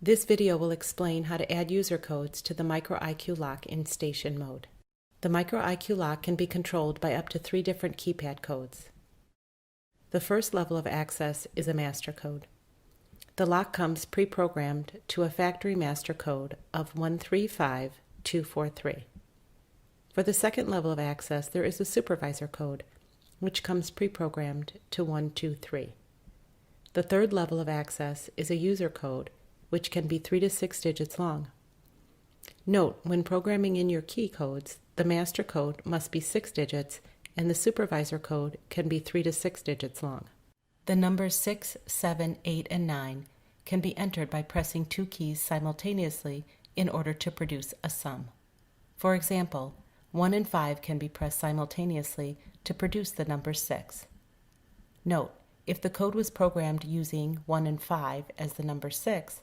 This video will explain how to add user codes to the MicroIQ lock in station mode. The MicroIQ lock can be controlled by up to 3 different keypad codes. The first level of access is a master code. The lock comes pre-programmed to a factory master code of 135243. For the second level of access, there is a supervisor code, which comes pre-programmed to 123. The third level of access is a user code, which can be 3 to 6 digits long. Note, when programming in your key codes, the master code must be 6 digits and the supervisor code can be 3 to 6 digits long. The numbers 6, 7, 8, and 9 can be entered by pressing 2 keys simultaneously in order to produce a sum. For example, 1 and 5 can be pressed simultaneously to produce the number 6. Note, if the code was programmed using 1 and 5 as the number 6,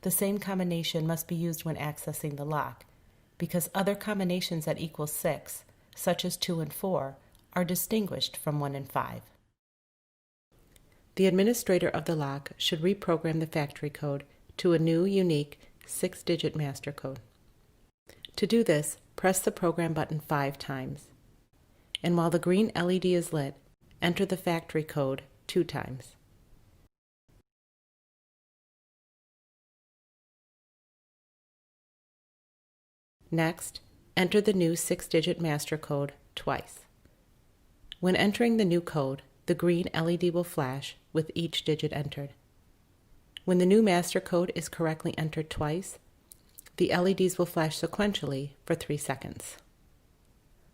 the same combination must be used when accessing the lock, because other combinations that equal 6, such as 2 and 4, are distinguished from 1 and 5. The administrator of the lock should reprogram the factory code to a new, unique 6-digit master code. To do this, press the program button 5 times. And while the green LED is lit, enter the factory code 2 times. Next, enter the new 6-digit master code twice. When entering the new code, the green LED will flash with each digit entered. When the new master code is correctly entered twice, the LEDs will flash sequentially for 3 seconds.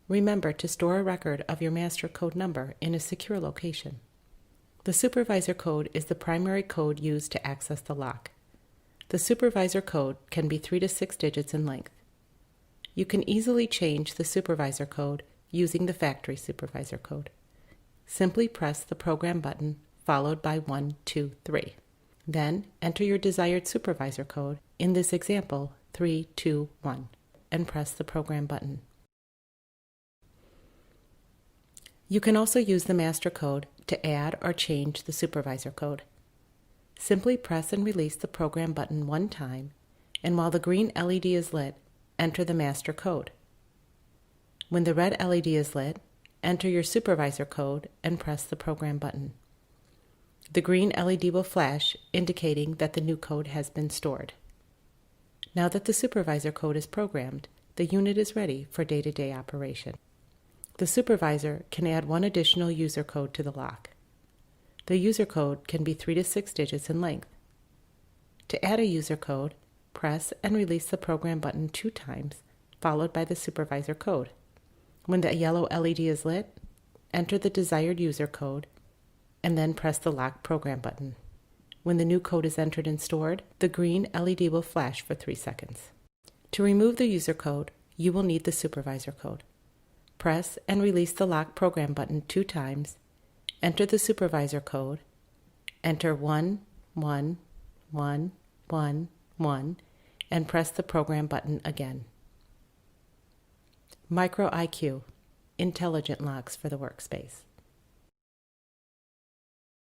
Remember to store a record of your master code number in a secure location. The supervisor code is the primary code used to access the lock. The supervisor code can be 3 to 6 digits in length. You can easily change the supervisor code using the factory supervisor code. Simply press the program button followed by 1, 2, 3. Then enter your desired supervisor code, in this example 3, 2, 1, and press the program button. You can also use the master code to add or change the supervisor code. Simply press and release the program button 1 time, and while the green LED is lit, enter the master code. When the red LED is lit, enter your supervisor code and press the program button. The green LED will flash, indicating that the new code has been stored. Now that the supervisor code is programmed, the unit is ready for day-to-day operation. The supervisor can add 1 additional user code to the lock. The user code can be 3 to 6 digits in length. To add a user code, press and release the program button 2 times, followed by the supervisor code. When the yellow LED is lit, enter the desired user code, and then press the lock program button. When the new code is entered and stored, the green LED will flash for 3 seconds. To remove the user code, you will need the supervisor code. Press and release the lock program button 2 times, enter the supervisor code, enter 1, 1, 1, 1, 1, and press the program button again. MicroIQ, intelligent locks for the workspace.